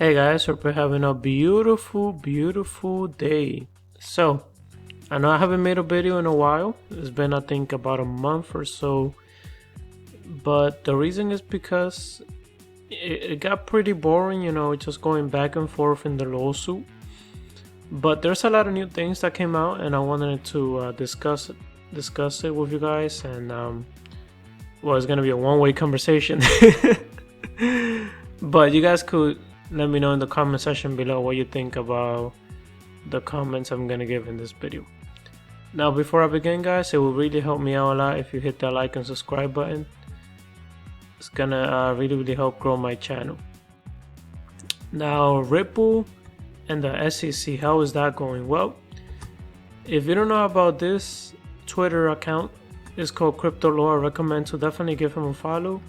Hey guys, hope you're having a beautiful day. So, I know I haven't made a video in a while. It's been, I think, about a month or so. But the reason is because it got pretty boring, just going back and forth in the lawsuit. But there's a lot of new things that came out, and I wanted to discuss it with you guys. And well, it's gonna be a one-way conversation. But you guys could let me know in the comment section below what you think about the comments I'm gonna give in this video. Now, before I begin, guys, it will really help me out a lot if you hit that like and subscribe button. It's gonna really help grow my channel. Now, Ripple and the SEC, how is that going? Well, if you don't know about this Twitter account, it's called Crypto Law. I recommend to definitely give him a follow.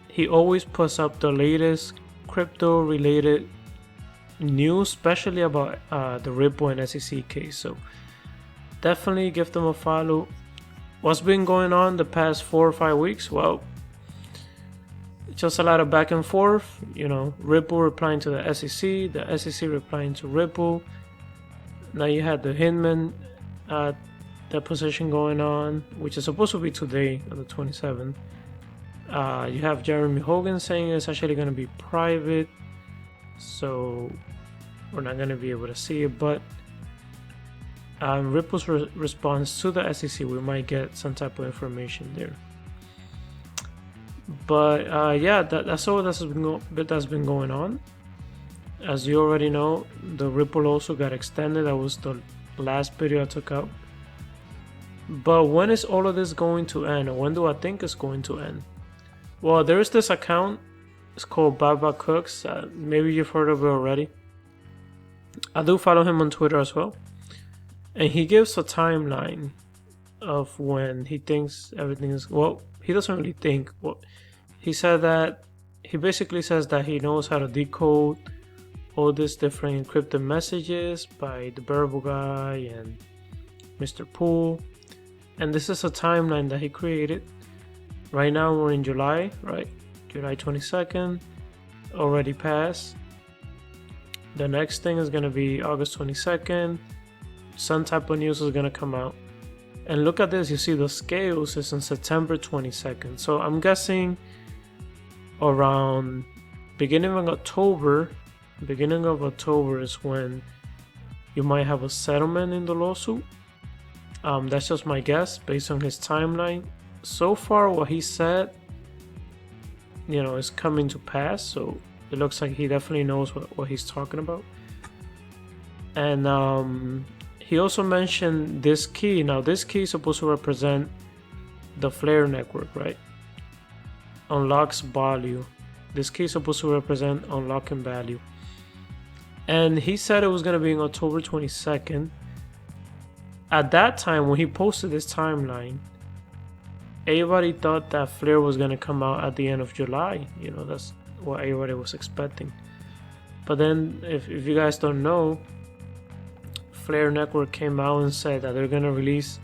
He always puts up the latest crypto related news, especially about the Ripple and SEC case. So definitely give them a follow. What's been going on the past 4 or 5 weeks? Well, just a lot of back and forth. Ripple replying to the SEC replying to Ripple. Now you had the Hinman deposition going on, which is supposed to be today on the 27th. You have Jeremy Hogan saying it's actually going to be private, so we're not going to be able to see it. But Ripple's response to the SEC, we might get some type of information there. But yeah, that's all that's been going on. As you already know, the Ripple also got extended. That was the last video I took out. But when is all of this going to end, or when do I think it's going to end? Well, there is this account. It's called Baba Cooks. Maybe you've heard of it already. I do follow him on Twitter as well, and he gives a timeline of when he thinks everything is. Well, he doesn't really think. Well, he said that he basically says that he knows how to decode all these different encrypted messages by the Bearable guy and Mr. Poole, and this is a timeline that he created. Right now we're in July, right? July 22nd, already passed. The next thing is gonna be August 22nd. Some type of news is gonna come out. And look at this, you see the scales is on September 22nd. So I'm guessing around beginning of October is when you might have a settlement in the lawsuit. That's just my guess based on his timeline. So far, what he said, is coming to pass. So it looks like he definitely knows what he's talking about. And he also mentioned this key. Now, this key is supposed to represent the Flare network, right? Unlocks value. This key is supposed to represent unlocking value. And he said it was going to be on October 22nd. At that time, when he posted this timeline, everybody thought that Flare was going to come out at the end of July. That's what everybody was expecting. But then, if you guys don't know, Flare Network came out and said that they're going to release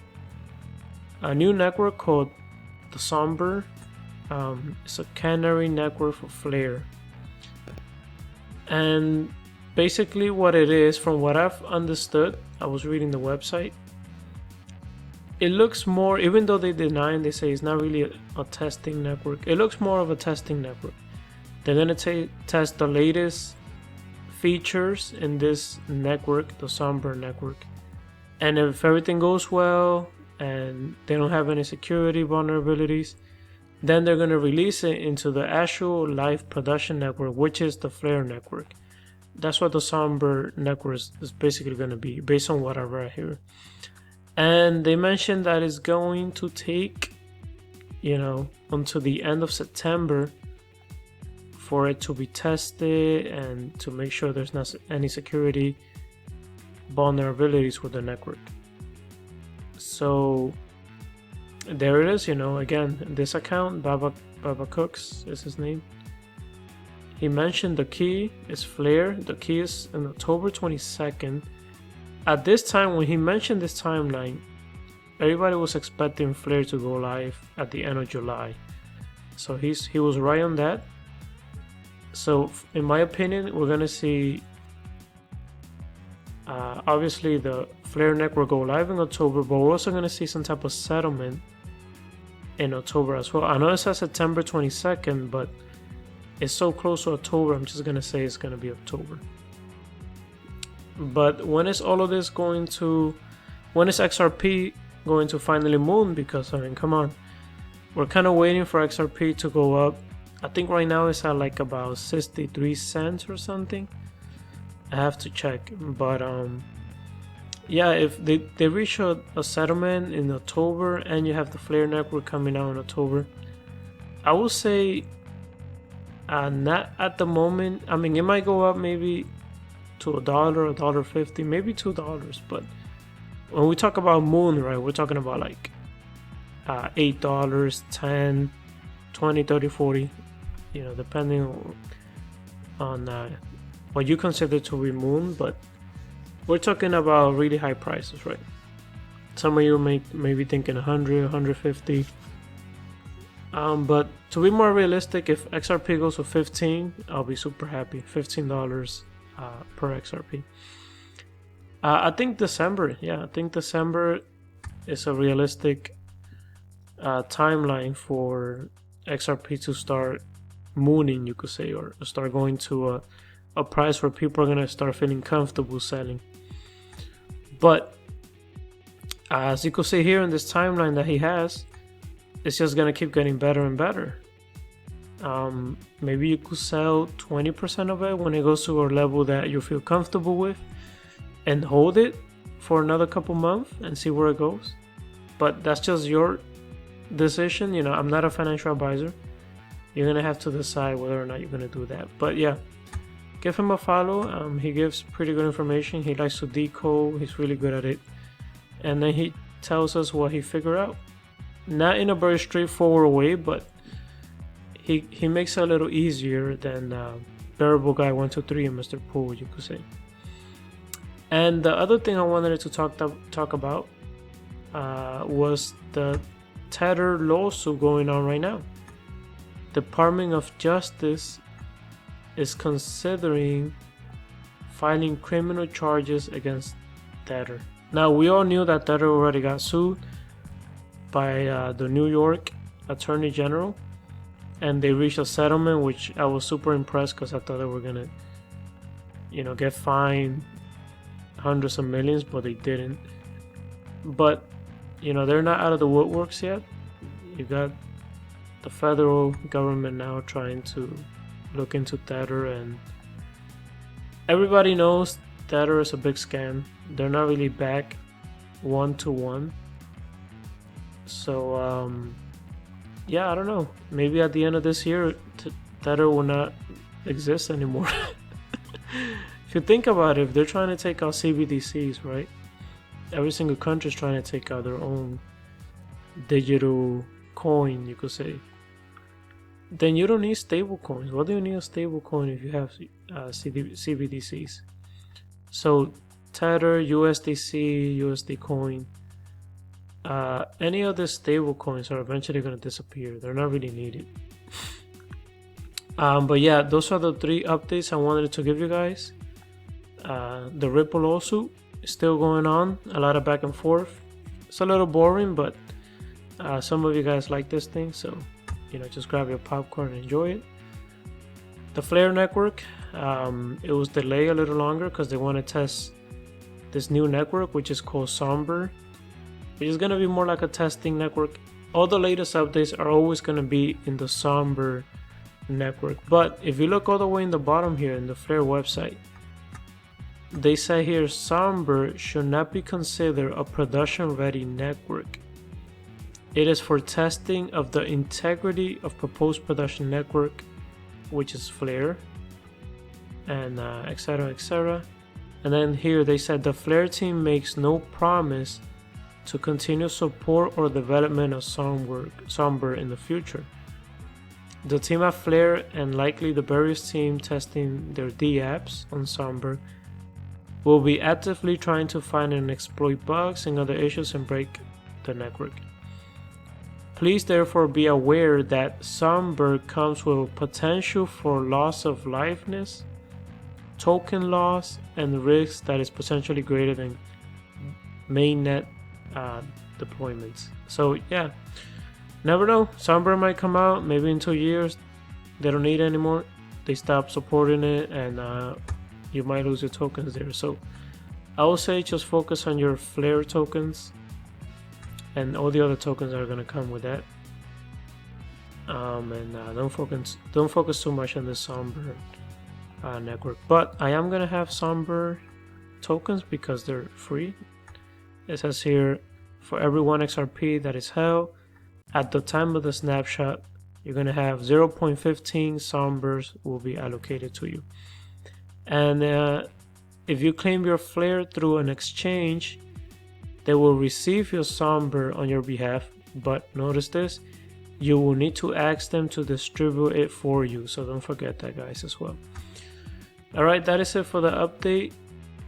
a new network called the Songbird. It's a canary network for Flare. And basically what it is, from what I've understood, I was reading the website, it looks more, even though they deny and they say it's not really a testing network, it looks more of a testing network. They're going to test the latest features in this network, the Songbird network. And if everything goes well and they don't have any security vulnerabilities, then they're going to release it into the actual live production network, which is the Flare network. That's what the Songbird network is basically going to be, based on what I read here. And they mentioned that it's going to take, until the end of September for it to be tested and to make sure there's not any security vulnerabilities with the network. So there it is, again, this account, Baba Cooks is his name. He mentioned the key is Flare. The key is on October 22nd. At this time, when he mentioned this timeline, everybody was expecting Flare to go live at the end of July. So he was right on that. So in my opinion, we're gonna see obviously the Flare network go live in October, but we're also gonna see some type of settlement in October as well. I know it says September 22nd, but it's so close to October, I'm just gonna say it's gonna be October. But when is all of this going to, when is XRP going to finally moon? Because I mean, come on, we're kind of waiting for XRP to go up. I think right now it's at like about 63 cents or something. I have to check, but yeah, if they reach a settlement in October and you have the Flare network coming out in October, I will say not at the moment. I mean, it might go up maybe to $1, $1.50, maybe $2, but when we talk about moon, right, we're talking about like $8, 10, 20, 30, 40, you know, depending on what you consider to be moon. But we're talking about really high prices, right? Some of you may be thinking 100, 150. But to be more realistic, if XRP goes to 15, I'll be super happy. $15 per XRP. I think December, I think December is a realistic timeline for XRP to start mooning, you could say, or start going to a price where people are gonna start feeling comfortable selling. But as you could see here in this timeline that he has, it's just gonna keep getting better and better. Maybe you could sell 20% of it when it goes to a level that you feel comfortable with, and hold it for another couple months and see where it goes. But that's just your decision. You know, I'm not a financial advisor. You're gonna have to decide whether or not you're gonna do that. But yeah, give him a follow. He gives pretty good information. He likes to decode. He's really good at it. And then he tells us what he figured out. Not in a very straightforward way, but he makes it a little easier than Variable Guy 123 and Mr. Pool, you could say. And the other thing I wanted to talk about was the Tether lawsuit going on right now. Department of Justice is considering filing criminal charges against Tether. Now, we all knew that Tether already got sued by the New York Attorney General, and they reached a settlement, which I was super impressed because I thought they were gonna, you know, get fined hundreds of millions, but they didn't. But you know, they're not out of the woodworks yet. You got the federal government now trying to look into Tether, and everybody knows Tether is a big scam. They're not really back one-to-one. So yeah, I don't know, maybe at the end of this year Tether will not exist anymore. If you think about it, if they're trying to take out CBDCs, right, every single country is trying to take out their own digital coin, you could say, then you don't need stable coins. What do you need a stable coin if you have CBDCs? So Tether, USDC, USD coin, any of the stable coins are eventually going to disappear. They're not really needed. But yeah, those are the 3 updates I wanted to give you guys. The Ripple lawsuit is still going on, a lot of back and forth. It's a little boring, but some of you guys like this thing, so you know, just grab your popcorn and enjoy it. The Flare network, it was delayed a little longer because they want to test this new network, which is called Songbird, which is going to be more like a testing network. All the latest updates are always going to be in the Songbird network. But if you look all the way in the bottom here in the Flare website, they say here Songbird should not be considered a production ready network. It is for testing of the integrity of proposed production network, which is Flare, and etc, etc. And then here they said the Flare team makes no promise to continue support or development of Songbird in the future. The team at Flare, and likely the various team testing their D-apps on Songbird, will be actively trying to find and exploit bugs and other issues and break the network. Please therefore be aware that Songbird comes with potential for loss of liveness, token loss, and risk that is potentially greater than mainnet deployments. So yeah, never know. Songbird might come out maybe in 2 years. They don't need it anymore. They stop supporting it, and you might lose your tokens there. So I would say just focus on your Flare tokens, and all the other tokens are gonna come with that. Don't focus too much on the Songbird network. But I am gonna have Songbird tokens because they're free. It says here, for every 1 XRP that is held at the time of the snapshot, you're gonna have 0.15 Songbirds will be allocated to you. And if you claim your Flare through an exchange, they will receive your Songbird on your behalf. But notice this, you will need to ask them to distribute it for you. So don't forget that, guys, as well. Alright, that is it for the update.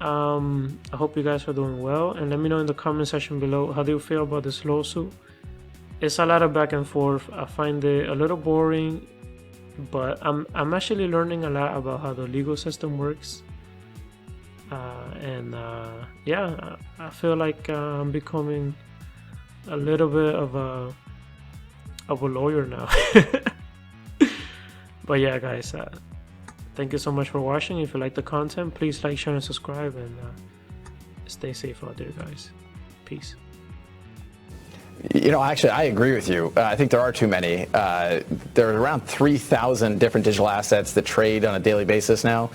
I hope you guys are doing well, and let me know in the comment section below, how do you feel about this lawsuit? It's a lot of back and forth. I find it a little boring, but I'm actually learning a lot about how the legal system works. Yeah, I feel like I'm becoming a little bit of a lawyer now. But yeah, guys, thank you so much for watching. If you like the content, please like, share, and subscribe, and stay safe out there, guys. Peace. You know, actually, I agree with you. I think there are too many. There are around 3,000 different digital assets that trade on a daily basis now.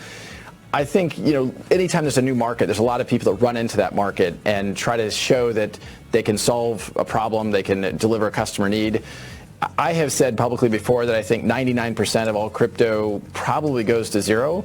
I think, you know, anytime there's a new market, there's a lot of people that run into that market and try to show that they can solve a problem, they can deliver a customer need. I have said publicly before that I think 99% of all crypto probably goes to zero.